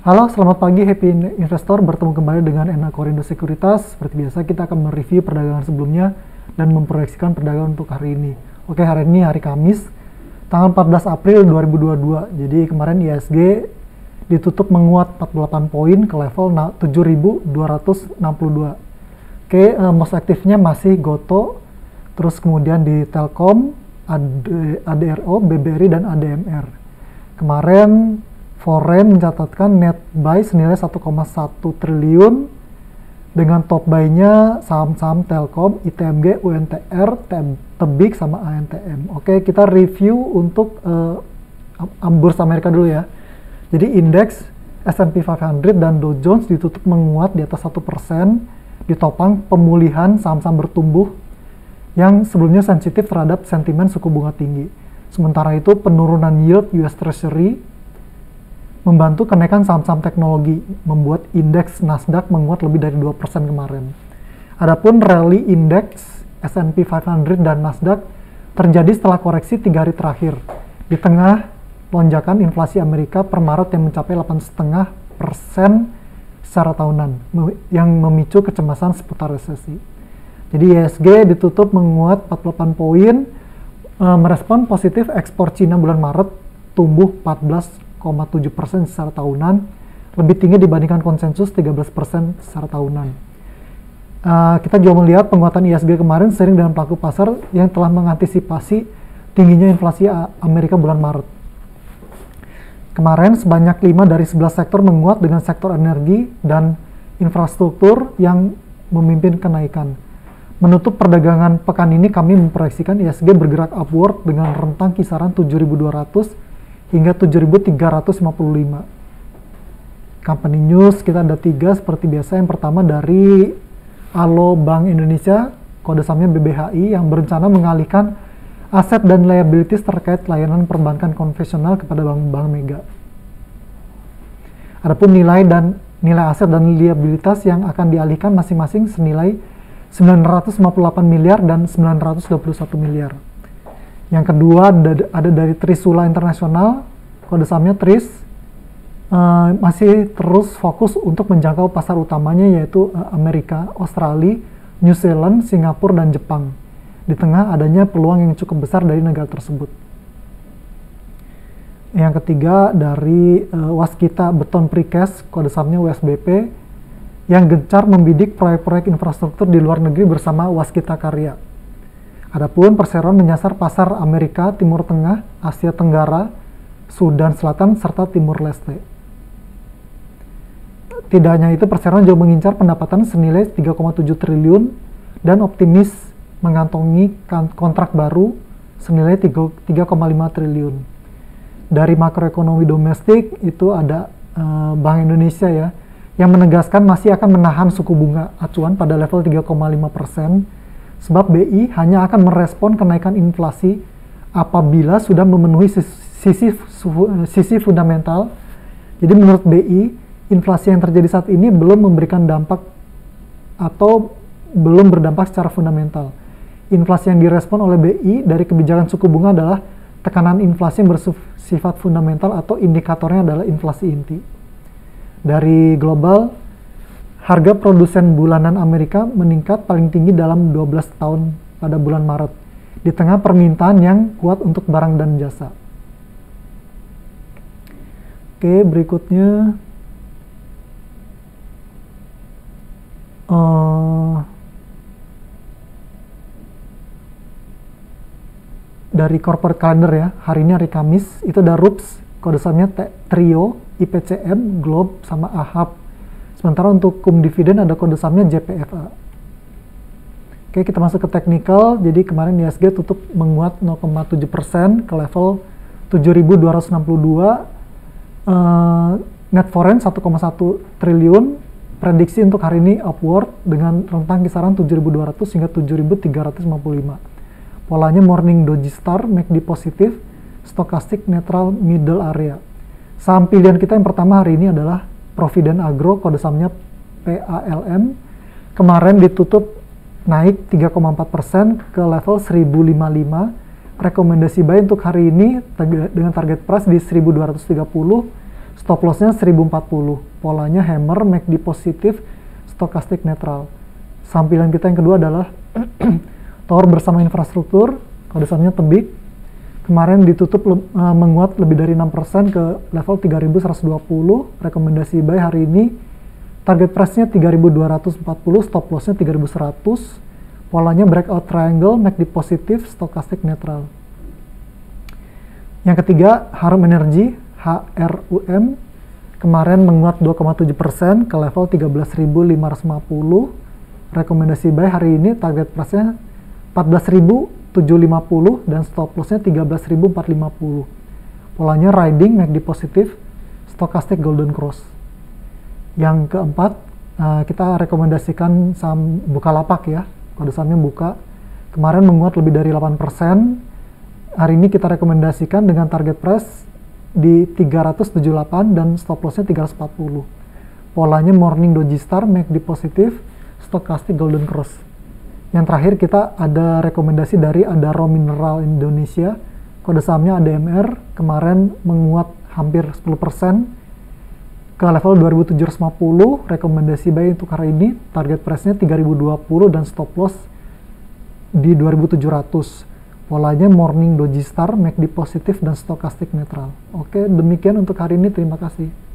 Halo, selamat pagi Happy Investor. Bertemu kembali dengan Ena Korindo Sekuritas. Seperti biasa kita akan mereview perdagangan sebelumnya dan memproyeksikan perdagangan untuk hari ini. Oke, hari ini hari Kamis, tanggal 14 April 2022. Jadi kemarin IHSG ditutup menguat 48 poin ke level 7.262. Oke, most aktifnya masih Goto, terus kemudian di Telkom, ADRO, BBRI, dan ADMR. Kemarin Foreign mencatatkan net buy senilai 1,1 triliun dengan top buy-nya saham-saham Telkom, ITMG, UNTR, Tebik, sama ANTM. Oke, kita review untuk bursa Amerika dulu ya. Jadi indeks S&P 500 dan Dow Jones ditutup menguat di atas 1%, ditopang pemulihan saham-saham bertumbuh yang sebelumnya sensitif terhadap sentimen suku bunga tinggi. Sementara itu penurunan yield US Treasury membantu kenaikan saham-saham teknologi, membuat indeks Nasdaq menguat lebih dari 2% kemarin. Adapun rally indeks S&P 500 dan Nasdaq terjadi setelah koreksi 3 hari terakhir, di tengah lonjakan inflasi Amerika per Maret yang mencapai 8,5% secara tahunan, yang memicu kecemasan seputar resesi. Jadi IHSG ditutup menguat 48 poin, merespon positif ekspor Cina bulan Maret tumbuh 14,7% secara tahunan, lebih tinggi dibandingkan konsensus 13% secara tahunan. Kita juga melihat penguatan IHSG kemarin sering dengan pelaku pasar yang telah mengantisipasi tingginya inflasi Amerika bulan Maret. Kemarin sebanyak 5 dari 11 sektor menguat dengan sektor energi dan infrastruktur yang memimpin kenaikan. Menutup perdagangan pekan ini kami memproyeksikan IHSG bergerak upward dengan rentang kisaran 7.200 hingga 7.355. Company news kita ada 3 seperti biasa. Yang pertama dari Alo Bank Indonesia, kode sahamnya BBHI, yang berencana mengalihkan aset dan liabilities terkait layanan perbankan konvensional kepada bank-bank mega. Adapun nilai aset dan liabilitas yang akan dialihkan masing-masing senilai 958 miliar dan 921 miliar. Yang kedua ada dari Trisula Internasional, kode sahamnya TRIS, masih terus fokus untuk menjangkau pasar utamanya yaitu Amerika, Australia, New Zealand, Singapura, dan Jepang, di tengah adanya peluang yang cukup besar dari negara tersebut. Yang ketiga dari Waskita Beton Precast, kode sahamnya WSBP, yang gencar membidik proyek-proyek infrastruktur di luar negeri bersama Waskita Karya. Adapun perseroan menyasar pasar Amerika, Timur Tengah, Asia Tenggara, Sudan Selatan, serta Timur Leste. Tidak hanya itu, perseroan juga mengincar pendapatan senilai 3,7 triliun dan optimis mengantongi kontrak baru senilai 3,5 triliun. Dari makroekonomi domestik itu ada Bank Indonesia ya, yang menegaskan masih akan menahan suku bunga acuan pada level 3,5%, sebab BI hanya akan merespon kenaikan inflasi apabila sudah memenuhi sisi fundamental. Jadi menurut BI, inflasi yang terjadi saat ini belum memberikan dampak atau belum berdampak secara fundamental. Inflasi yang direspon oleh BI dari kebijakan suku bunga adalah tekanan inflasi yang bersifat fundamental atau indikatornya adalah inflasi inti. Dari global, harga produsen bulanan Amerika meningkat paling tinggi dalam 12 tahun pada bulan Maret, di tengah permintaan yang kuat untuk barang dan jasa. Oke, berikutnya dari corporate calendar ya, hari ini hari Kamis, itu ada RUPS, kode sahamnya Trio, IPCM, Globe, sama AHAP. Sementara untuk cum dividen ada kode sahamnya JPFA. Oke, kita masuk ke technical. Jadi kemarin IHSG tutup menguat 0,7% ke level 7.262. Net foreign 1,1 triliun. Prediksi untuk hari ini upward dengan rentang kisaran 7.200 hingga 7.355. Polanya morning doji star, MACD positif, stokastik netral middle area. Saham pilihan kita yang pertama hari ini adalah Provident Agro, kode sahamnya PALM. Kemarin ditutup naik 3,4% ke level 1055. Rekomendasi buy untuk hari ini dengan target price di 1230. Stop lossnya 1040. Polanya hammer, MACD positif, stokastik netral. Sampilan kita yang kedua adalah Tower bersama infrastruktur, kode sahamnya Tebik. Kemarin ditutup menguat lebih dari 6% ke level 3120, rekomendasi buy hari ini. Target price-nya 3240, stop loss-nya 3100. Polanya breakout triangle, MACD positif, stokastik netral. Yang ketiga, Harum Energy, HRUM. Kemarin menguat 2,7% ke level 13.550. Rekomendasi buy hari ini, target price-nya 14.750 dan stop loss-nya 13.450. Polanya riding, MACD positif, stokastik golden cross. Yang keempat, kita rekomendasikan saham Bukalapak ya, kode sahamnya Buka. Kemarin menguat lebih dari 8%. Hari ini kita rekomendasikan dengan target price di 378 dan stop loss-nya 340. Polanya morning doji star, MACD positif, stokastik golden cross. Yang terakhir kita ada rekomendasi dari Adaro Mineral Indonesia, kode sahamnya ADMR. Kemarin menguat hampir 10% ke level 2750, rekomendasi buy untuk hari ini, target price-nya 3020 dan stop loss di 2700. Polanya morning doji star, MACD positif dan stokastik netral. Oke, demikian untuk hari ini, terima kasih.